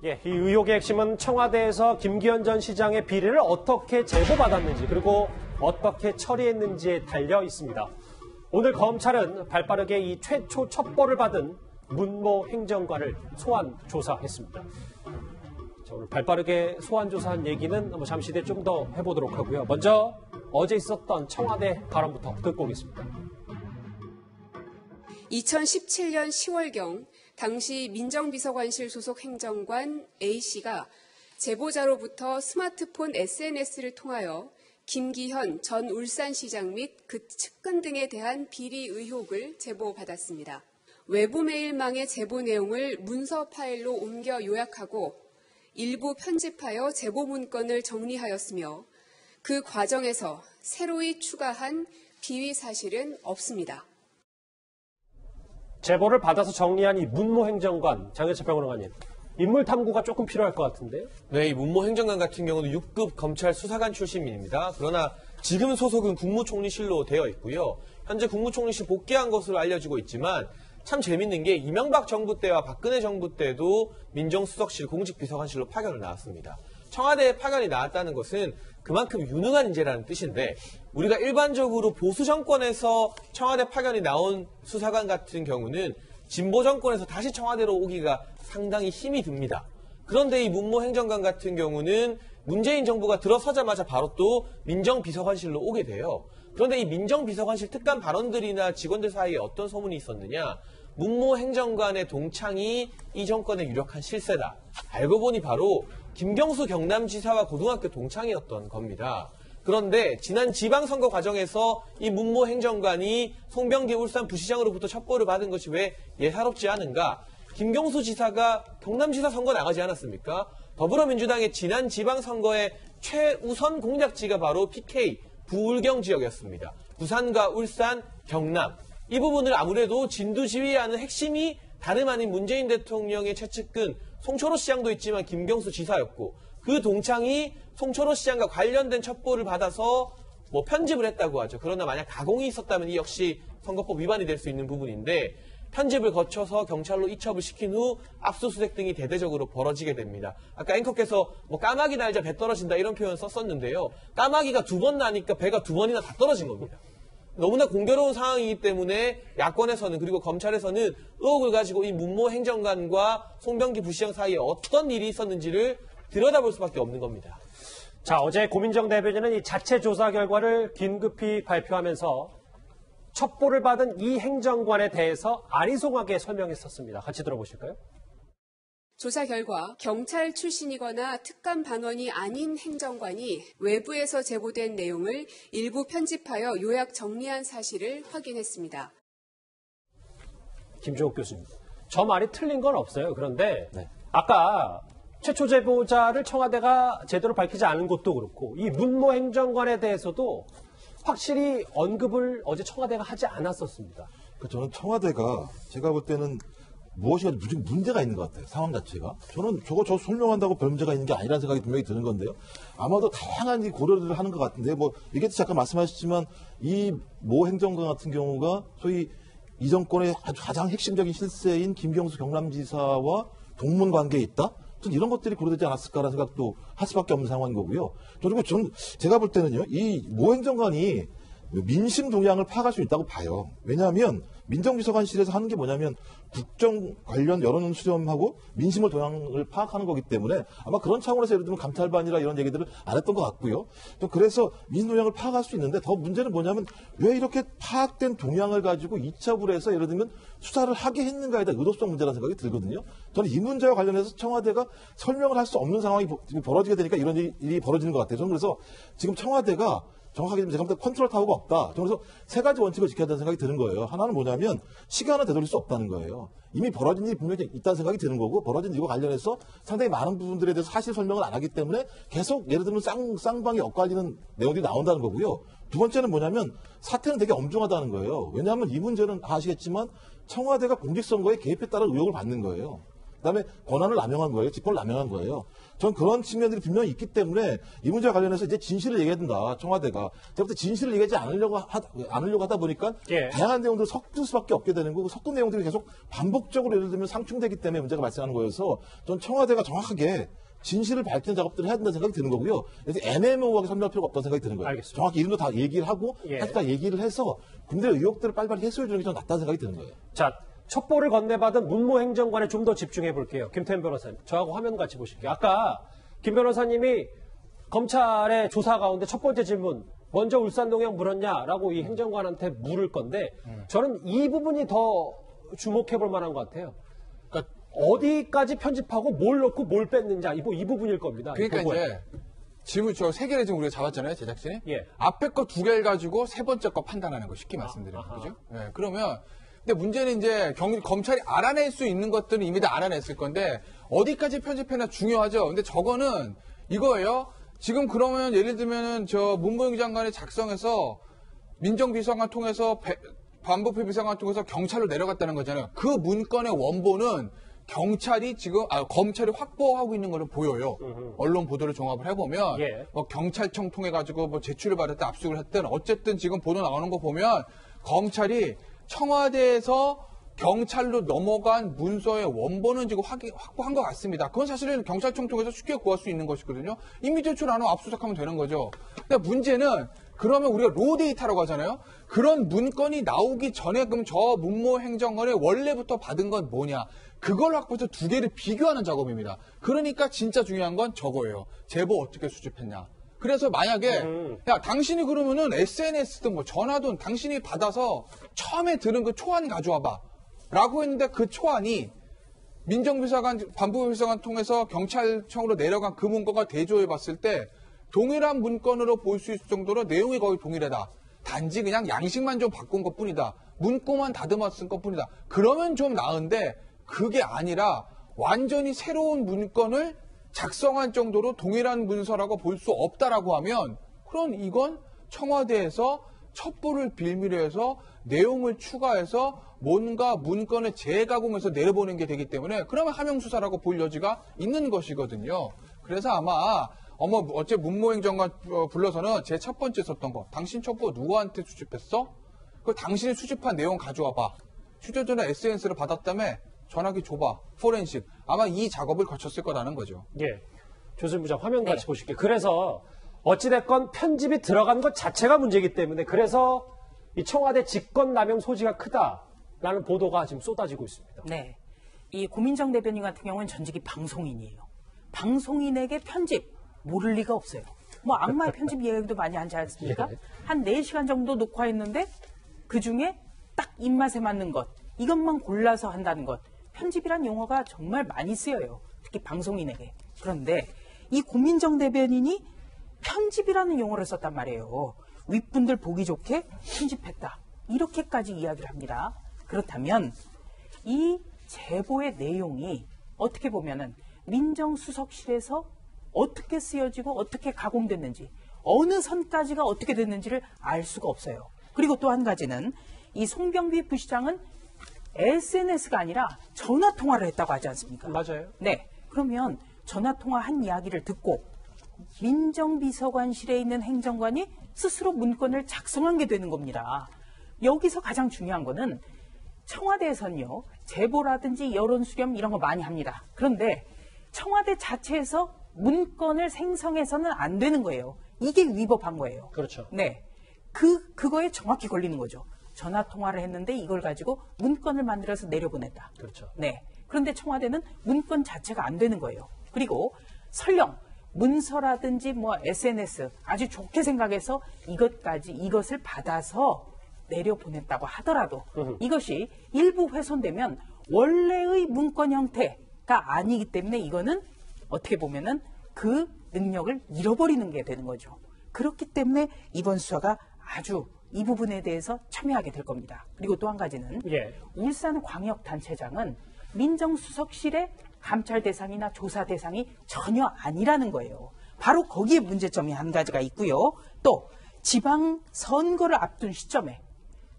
이 의혹의 핵심은 청와대에서 김기현 전 시장의 비리를 어떻게 제보받았는지 그리고 어떻게 처리했는지에 달려 있습니다. 오늘 검찰은 발빠르게 이 최초 첩보를 받은 문모 행정관을 소환 조사했습니다. 자, 오늘 발빠르게 소환 조사한 얘기는 잠시 뒤에 좀 더 해보도록 하고요. 먼저 어제 있었던 청와대 발언부터 듣고 오겠습니다. 2017년 10월경 당시 민정비서관실 소속 행정관 A씨가 제보자로부터 스마트폰 SNS를 통하여 김기현 전 울산시장 및 그 측근 등에 대한 비리 의혹을 제보받았습니다. 외부 메일망의 제보 내용을 문서 파일로 옮겨 요약하고 일부 편집하여 제보 문건을 정리하였으며 그 과정에서 새로이 추가한 비위 사실은 없습니다. 제보를 받아서 정리한 이 문모 행정관, 장현철 평론가님, 인물 탐구가 조금 필요할 것 같은데요? 네, 이 문모 행정관 같은 경우는 6급 검찰 수사관 출신입니다. 그러나 지금 소속은 국무총리실로 되어 있고요. 현재 국무총리실 복귀한 것으로 알려지고 있지만 참 재밌는 게 이명박 정부 때와 박근혜 정부 때도 민정수석실 공직비서관실로 파견을 나왔습니다. 청와대에 파견이 나왔다는 것은 그만큼 유능한 인재라는 뜻인데 우리가 일반적으로 보수 정권에서 청와대 파견이 나온 수사관 같은 경우는 진보 정권에서 다시 청와대로 오기가 상당히 힘이 듭니다. 그런데 이 문모 행정관 같은 경우는 문재인 정부가 들어서자마자 바로 또 민정비서관실로 오게 돼요. 그런데 이 민정비서관실 특감 발언들이나 직원들 사이에 어떤 소문이 있었느냐. 문모 행정관의 동창이 이 정권의 유력한 실세다. 알고 보니 바로 김경수 경남지사와 고등학교 동창이었던 겁니다. 그런데 지난 지방선거 과정에서 이 문모 행정관이 송병기 울산 부시장으로부터 첩보를 받은 것이 왜 예사롭지 않은가? 김경수 지사가 경남지사 선거 나가지 않았습니까? 더불어민주당의 지난 지방선거의 최우선 공략지가 바로 PK, 부울경 지역이었습니다. 부산과 울산, 경남. 이 부분을 아무래도 진두지휘하는 핵심이 다름 아닌 문재인 대통령의 최측근 송철호 시장도 있지만 김경수 지사였고 그 동창이 송철호 시장과 관련된 첩보를 받아서 편집을 했다고 하죠. 그러나 만약 가공이 있었다면 이 역시 선거법 위반이 될 수 있는 부분인데 편집을 거쳐서 경찰로 이첩을 시킨 후 압수수색 등이 대대적으로 벌어지게 됩니다. 아까 앵커께서 까마귀 날자 배 떨어진다 이런 표현 썼었는데요. 까마귀가 2번 나니까 배가 2번이나 다 떨어진 겁니다. 너무나 공교로운 상황이기 때문에 야권에서는 그리고 검찰에서는 의혹을 가지고 이 문모 행정관과 송병기 부시장 사이에 어떤 일이 있었는지를 들여다볼 수밖에 없는 겁니다. 자, 어제 고민정 대변인은 이 자체 조사 결과를 긴급히 발표하면서 첩보를 받은 이 행정관에 대해서 아리송하게 설명했었습니다. 같이 들어보실까요? 조사 결과 경찰 출신이거나 특감 반원이 아닌 행정관이 외부에서 제보된 내용을 일부 편집하여 요약 정리한 사실을 확인했습니다. 김종욱 교수님, 저 말이 틀린 건 없어요. 그런데 아까 최초 제보자를 청와대가 제대로 밝히지 않은 것도 그렇고 이 문모 행정관에 대해서도 확실히 언급을 어제 청와대가 하지 않았었습니다. 저는 청와대가 제가 볼 때는 무엇이 무슨 문제가 있는 것 같아요. 상황 자체가. 저는 저 설명한다고 별 문제가 있는 게 아니라는 생각이 분명히 드는 건데요. 아마도 다양한 고려를 하는 것 같은데 이게 잠깐 말씀하셨지만 이 모 행정관 같은 경우가 소위 이 정권의 가장 핵심적인 실세인 김경수 경남지사와 동문 관계에 있다? 이런 것들이 고려되지 않았을까라는 생각도 할 수밖에 없는 상황인 거고요. 그리고 제가 볼 때는요, 이 모 행정관이 민심 동향을 파악할 수 있다고 봐요. 왜냐하면 민정비서관실에서 하는 게 뭐냐면 국정 관련 여론 수렴하고 민심을 동향을 파악하는 거기 때문에 아마 그런 차원에서 예를 들면 감찰반이라 이런 얘기들을 안 했던 것 같고요. 또 그래서 민심 동향을 파악할 수 있는데 더 문제는 뭐냐면 왜 이렇게 파악된 동향을 가지고 이첩을 해서 예를 들면 수사를 하게 했는가에 대한 의도성 문제라는 생각이 들거든요. 저는 이 문제와 관련해서 청와대가 설명을 할 수 없는 상황이 벌어지게 되니까 이런 일이 벌어지는 것 같아요. 저는 그래서 지금 청와대가 정확하게 제가 볼 때 컨트롤 타워가 없다. 그래서 세 가지 원칙을 지켜야 된다는 생각이 드는 거예요. 하나는 뭐냐면 시간을 되돌릴 수 없다는 거예요. 이미 벌어진 일이 분명히 있다는 생각이 드는 거고 벌어진 일과 관련해서 상당히 많은 부분들에 대해서 사실 설명을 안 하기 때문에 계속 예를 들면 쌍방이 엇갈리는 내용들이 나온다는 거고요. 두 번째는 뭐냐면 사태는 되게 엄중하다는 거예요. 왜냐하면 이 문제는 아시겠지만 청와대가 공직선거에 개입했다는 의혹을 받는 거예요. 그다음에 권한을 남용한 거예요. 직권을 남용한 거예요. 전 그런 측면들이 분명히 있기 때문에 이 문제와 관련해서 이제 진실을 얘기해야 된다. 청와대가. 제가부터 진실을 얘기하지 않으려고 하다 보니까 예. 다양한 내용들을 섞을 수밖에 없게 되는 거고 섞은 내용들이 계속 반복적으로 예를 들면 상충되기 때문에 문제가 발생하는 거여서 전 청와대가 정확하게 진실을 밝히는 작업들을 해야 된다는 생각이 드는 거고요. 그래서 애매모호하게 설명할 필요가 없다는 생각이 드는 거예요. 알겠습니다. 정확히 이름도 다 얘기를 하고 예. 사실 다 얘기를 해서 군대의 의혹들을 빨리빨리 해소해 주는 게 좀 낫다는 생각이 드는 거예요. 자, 첩보를 건네받은 문무 행정관에 좀 더 집중해 볼게요. 김태현 변호사님. 저하고 화면 같이 보실게요. 아까 김 변호사님이 검찰의 조사 가운데 첫 번째 질문, 먼저 울산 농영 물었냐라고 이 행정관한테 물을 건데 저는 이 부분이 더 주목해 볼 만한 것 같아요. 그러니까 어디까지 편집하고 뭘 넣고 뭘 뺐는지 이 부분일 겁니다. 그러니까 그거예요. 이제 질문 저 세 개를 지금 우리가 잡았잖아요, 제작진이. 예. 앞에 거 두 개를 가지고 세 번째 거 판단하는 거 쉽게 말씀드리면 그죠? 예, 그러면 근데 문제는 이제 검찰이 알아낼 수 있는 것들은 이미 다 알아냈을 건데 어디까지 편집해나 중요하죠. 근데 저거는 이거예요. 지금 그러면 예를 들면은 저 문무영 장관이 작성해서 민정비서관 통해서 반부패 비서관 통해서 경찰로 내려갔다는 거잖아요. 그 문건의 원본은 검찰이 확보하고 있는 걸로 보여요. 언론 보도를 종합을 해보면 예. 뭐 경찰청 통해 가지고 뭐 제출을 받았든 압수를 했든 어쨌든 지금 보도 나오는 거 보면 검찰이 청와대에서 경찰로 넘어간 문서의 원본은 지금 확보한 것 같습니다. 그건 사실은 경찰청 통해서 쉽게 구할 수 있는 것이거든요. 이미 제출 안 하고 압수수색하면 되는 거죠. 근데 문제는 그러면 우리가 로데이터라고 하잖아요. 그런 문건이 나오기 전에 그럼 저 문무 행정관이 원래부터 받은 건 뭐냐. 그걸 확보해서 두 개를 비교하는 작업입니다. 그러니까 진짜 중요한 건 저거예요. 제보 어떻게 수집했냐. 그래서 만약에 야 당신이 그러면은 SNS든 뭐 전화든 당신이 받아서 처음에 들은 그 초안 가져와봐 라고 했는데 그 초안이 민정비서관 반부비서관 통해서 경찰청으로 내려간 그 문건과 대조해 봤을 때 동일한 문건으로 볼 수 있을 정도로 내용이 거의 동일하다. 단지 그냥 양식만 좀 바꾼 것뿐이다. 문구만 다듬어 쓴 것뿐이다. 그러면 좀 나은데 그게 아니라 완전히 새로운 문건을 작성한 정도로 동일한 문서라고 볼 수 없다라고 하면 그럼 이건 청와대에서 첩보를 빌미로 해서 내용을 추가해서 뭔가 문건을 재가공해서 내려보는 게 되기 때문에 그러면 하명수사라고 볼 여지가 있는 것이거든요. 그래서 아마 어째 문무행정관 불러서는 제 첫 번째 썼던 거 당신 첩보 누구한테 수집했어? 그 당신이 수집한 내용 가져와봐. 휴대전화 SNS를 받았다며 전화기 줘봐. 포렌식. 아마 이 작업을 거쳤을 거라는 거죠. 예. 조선 부장 화면 같이 보실게요. 그래서 어찌됐건 편집이 들어간 것 자체가 문제이기 때문에 그래서 이 청와대 직권남용 소지가 크다라는 보도가 지금 쏟아지고 있습니다. 네. 이 고민정 대변인 같은 경우는 전직이 방송인이에요. 방송인에게 편집 모를 리가 없어요. 뭐 악마의 편집 이야기도 많이 하지 않습니까? 예. 한 4시간 정도 녹화했는데 그중에 딱 입맛에 맞는 것 이것만 골라서 한다는 것 편집이란 용어가 정말 많이 쓰여요. 특히 방송인에게. 그런데 이 고민정 대변인이 편집이라는 용어를 썼단 말이에요. 윗분들 보기 좋게 편집했다. 이렇게까지 이야기를 합니다. 그렇다면 이 제보의 내용이 어떻게 보면은 민정수석실에서 어떻게 쓰여지고 어떻게 가공됐는지 어느 선까지가 어떻게 됐는지를 알 수가 없어요. 그리고 또 한 가지는 이 송병비 부시장은 SNS가 아니라 전화통화를 했다고 하지 않습니까? 맞아요. 네. 그러면 전화통화한 이야기를 듣고 민정비서관실에 있는 행정관이 스스로 문건을 작성한 게 되는 겁니다. 여기서 가장 중요한 거는 청와대에서는요. 제보라든지 여론 수렴 이런 거 많이 합니다. 그런데 청와대 자체에서 문건을 생성해서는 안 되는 거예요. 이게 위법한 거예요. 그렇죠. 네. 그거에 정확히 걸리는 거죠. 전화 통화를 했는데 이걸 가지고 문건을 만들어서 내려보냈다. 그렇죠. 네. 그런데 청와대는 문건 자체가 안 되는 거예요. 그리고 설령 문서라든지 뭐 SNS 아주 좋게 생각해서 이것을 받아서 내려보냈다고 하더라도 이것이 일부 훼손되면 원래의 문건 형태가 아니기 때문에 이거는 어떻게 보면은 그 능력을 잃어버리는 게 되는 거죠. 그렇기 때문에 이번 수사가 아주 이 부분에 대해서 첨예하게 될 겁니다. 그리고 또 한 가지는 예. 울산광역단체장은 민정수석실의 감찰 대상이나 조사 대상이 전혀 아니라는 거예요. 바로 거기에 문제점이 한 가지가 있고요. 또 지방 선거를 앞둔 시점에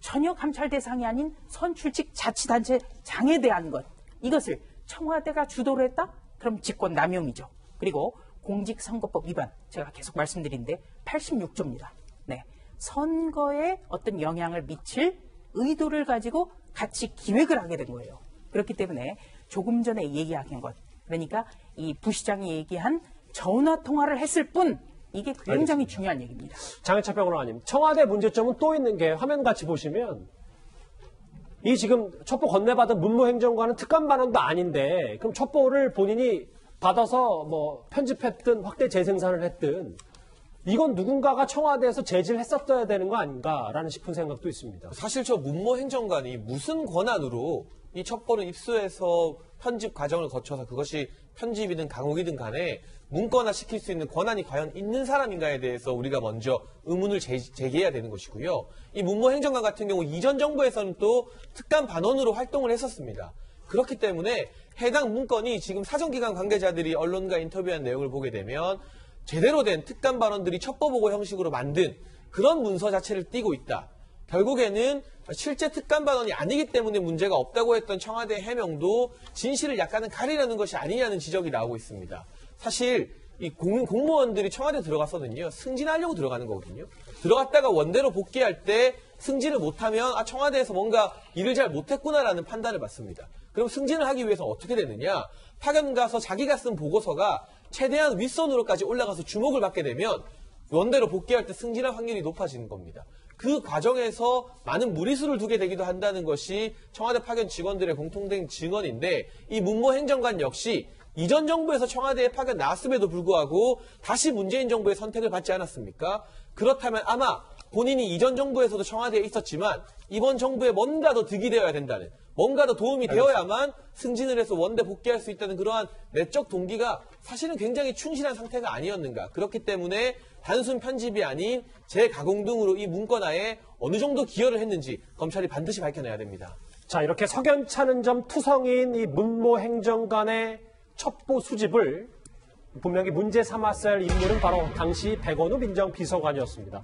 전혀 감찰 대상이 아닌 선출직 자치단체장에 대한 것 이것을 청와대가 주도를 했다? 그럼 직권남용이죠. 그리고 공직선거법 위반, 제가 계속 말씀드린데 86조입니다. 네, 선거에 어떤 영향을 미칠 의도를 가지고 같이 기획을 하게 된 거예요. 그렇기 때문에 조금 전에 얘기한 것, 그러니까 이 부시장이 얘기한 전화 통화를 했을 뿐, 이게 굉장히 중요한 얘기입니다. 장혜철 평론가님, 청와대 문제점은 또 있는 게 화면 같이 보시면 이 지금 첩보 건네받은 문무행정관은 특감 반원도 아닌데 그럼 첩보를 본인이 받아서 뭐 편집했든 확대 재생산을 했든 이건 누군가가 청와대에서 제지를 했었어야 되는 거 아닌가라는 싶은 생각도 있습니다. 사실 저 문무 행정관이 무슨 권한으로 이 첩보를 입수해서 편집 과정을 거쳐서 그것이 편집이든 강옥이든 간에 문건화 시킬 수 있는 권한이 과연 있는 사람인가에 대해서 우리가 먼저 의문을 제기해야 되는 것이고요. 이 문무 행정관 같은 경우 이전 정부에서는 또 특감 반원으로 활동을 했었습니다. 그렇기 때문에 해당 문건이 지금 사정기관 관계자들이 언론과 인터뷰한 내용을 보게 되면 제대로 된 특감 반원들이 첩보보고 형식으로 만든 그런 문서 자체를 띠고 있다. 결국에는 실제 특감 반원이 아니기 때문에 문제가 없다고 했던 청와대 해명도 진실을 약간은 가리려는 것이 아니냐는 지적이 나오고 있습니다. 사실 이 공무원들이 청와대 들어갔거든요. 승진하려고 들어가는 거거든요. 들어갔다가 원대로 복귀할 때 승진을 못하면 청와대에서 뭔가 일을 잘 못했구나라는 판단을 받습니다. 그럼 승진을 하기 위해서 어떻게 되느냐? 파견 가서 자기가 쓴 보고서가 최대한 윗선으로까지 올라가서 주목을 받게 되면 원대로 복귀할 때 승진할 확률이 높아지는 겁니다. 그 과정에서 많은 무리수를 두게 되기도 한다는 것이 청와대 파견 직원들의 공통된 증언인데 이 문무 행정관 역시 이전 정부에서 청와대에 파견 나왔음에도 불구하고 다시 문재인 정부의 선택을 받지 않았습니까? 그렇다면 아마 본인이 이전 정부에서도 청와대에 있었지만 이번 정부에 뭔가 더 득이 되어야 된다는, 뭔가 더 도움이 되어야만 승진을 해서 원대 복귀할 수 있다는 그러한 내적 동기가 사실은 굉장히 충실한 상태가 아니었는가. 그렇기 때문에 단순 편집이 아닌 재가공 등으로 이 문건화에 어느 정도 기여를 했는지 검찰이 반드시 밝혀내야 됩니다. 자, 이렇게 석연찮은 점 투성이인 이 문무 행정관의 첩보 수집을 분명히 문제 삼았을 인물은 바로 당시 백원우 민정비서관이었습니다.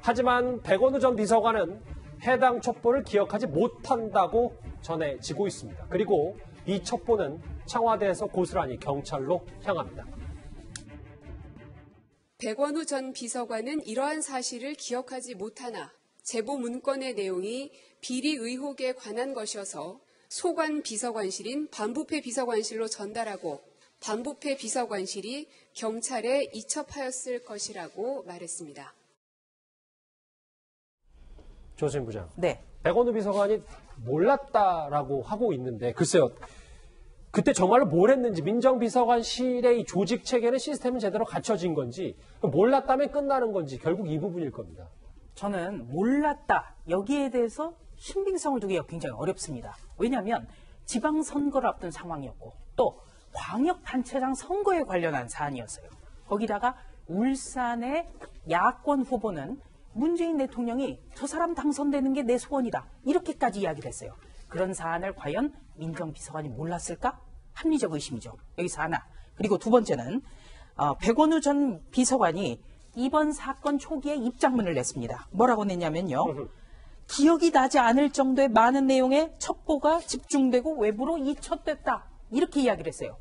하지만 백원우 전 비서관은 해당 첩보를 기억하지 못한다고 전해지고 있습니다. 그리고 이 첩보는 청와대에서 고스란히 경찰로 향합니다. 백원우 전 비서관은 이러한 사실을 기억하지 못하나 제보 문건의 내용이 비리 의혹에 관한 것이어서 소관 비서관실인 반부패 비서관실로 전달하고 반부패 비서관실이 경찰에 이첩하였을 것이라고 말했습니다. 조수진 부장. 네. 백원우 비서관이 몰랐다라고 하고 있는데 글쎄요. 그때 정말로 뭘 했는지 민정비서관실의 이 조직 체계는 시스템은 제대로 갖춰진 건지 몰랐다면 끝나는 건지 결국 이 부분일 겁니다. 저는 몰랐다. 여기에 대해서 신빙성을 두기가 굉장히 어렵습니다. 왜냐하면 지방선거를 앞둔 상황이었고 또 광역단체장 선거에 관련한 사안이었어요. 거기다가 울산의 야권 후보는 문재인 대통령이 저 사람 당선되는 게 내 소원이다. 이렇게까지 이야기를 했어요. 그런 사안을 과연 민정비서관이 몰랐을까? 합리적 의심이죠. 여기서 하나. 그리고 두 번째는 백원우 전 비서관이 이번 사건 초기에 입장문을 냈습니다. 뭐라고 냈냐면요. 기억이 나지 않을 정도의 많은 내용의 첩보가 집중되고 외부로 이첩됐다. 이렇게 이야기를 했어요.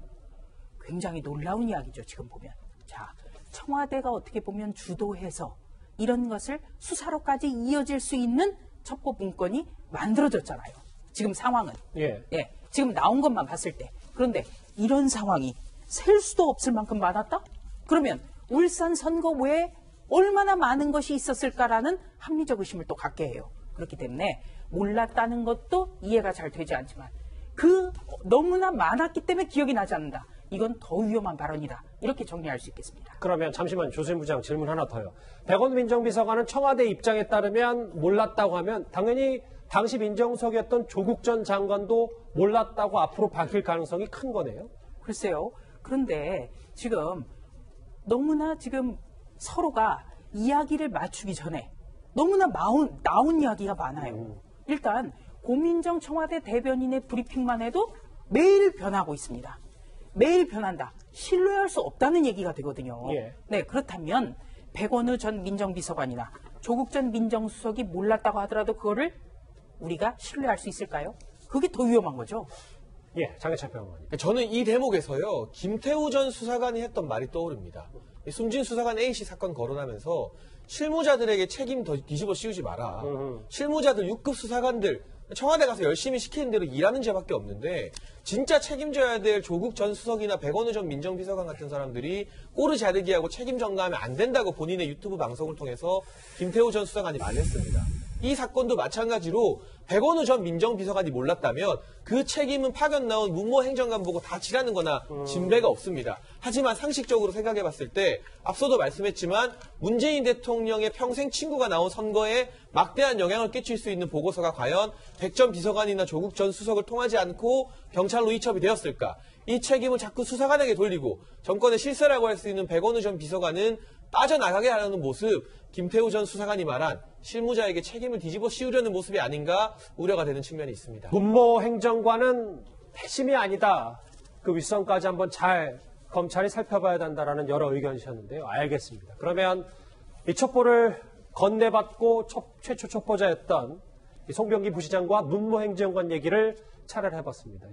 굉장히 놀라운 이야기죠. 지금 보면. 자, 청와대가 어떻게 보면 주도해서 이런 것을 수사로까지 이어질 수 있는 첩보 문건이 만들어졌잖아요. 지금 상황은. 예. 지금 나온 것만 봤을 때. 그런데 이런 상황이 셀 수도 없을 만큼 많았다? 그러면 울산 선거 외에 얼마나 많은 것이 있었을까라는 합리적 의심을 또 갖게 해요. 그렇기 때문에 몰랐다는 것도 이해가 잘 되지 않지만 너무나 많았기 때문에 기억이 나지 않는다. 이건 더 위험한 발언이다. 이렇게 정리할 수 있겠습니다. 그러면 잠시만 조수진 부장 질문 하나 더요. 백원우 민정비서관은 청와대 입장에 따르면 몰랐다고 하면 당연히 당시 민정수석이었던 조국 전 장관도 몰랐다고 앞으로 밝힐 가능성이 큰 거네요. 글쎄요. 그런데 지금 너무나 지금 서로가 이야기를 맞추기 전에 너무나 나온 이야기가 많아요. 일단 고민정 청와대 대변인의 브리핑만 해도 매일 변하고 있습니다. 매일 변한다. 신뢰할 수 없다는 얘기가 되거든요. 예. 네, 그렇다면 백원우 전 민정비서관이나 조국 전 민정수석이 몰랐다고 하더라도 그거를 우리가 신뢰할 수 있을까요? 그게 더 위험한 거죠. 예, 장해찬 평론가님. 저는 이 대목에서요, 김태우 전 수사관이 했던 말이 떠오릅니다. 이 숨진 수사관 A씨 사건 거론하면서 실무자들에게 책임 더 뒤집어 씌우지 마라. 실무자들 6급 수사관들 청와대 가서 열심히 시키는 대로 일하는 죄밖에 없는데 진짜 책임져야 될 조국 전 수석이나 백원우 전 민정비서관 같은 사람들이 꼬르 자르기 하고 책임 전가하면 안 된다고 본인의 유튜브 방송을 통해서 김태우 전 수사관이 말했습니다. 이 사건도 마찬가지로 백원우 전 민정비서관이 몰랐다면 그 책임은 파견 나온 문모 행정관 보고 다 지라는 거나 진배가 없습니다. 하지만 상식적으로 생각해 봤을 때 앞서도 말씀했지만 문재인 대통령의 평생 친구가 나온 선거에 막대한 영향을 끼칠 수 있는 보고서가 과연 백 전 비서관이나 조국 전 수석을 통하지 않고 경찰로 이첩이 되었을까? 이 책임을 자꾸 수사관에게 돌리고 정권의 실세라고 할 수 있는 백원우 전 비서관은 빠져나가게 하려는 모습, 김태우 전 수사관이 말한 실무자에게 책임을 뒤집어 씌우려는 모습이 아닌가 우려가 되는 측면이 있습니다. 문모 행정관은 핵심이 아니다. 그 윗선까지 한번 잘 검찰이 살펴봐야 된다라는 여러 의견이셨는데요. 알겠습니다. 그러면 이 첩보를 건네받고 최초 첩보자였던 이 송병기 부시장과 문모 행정관 얘기를 차례를 해봤습니다.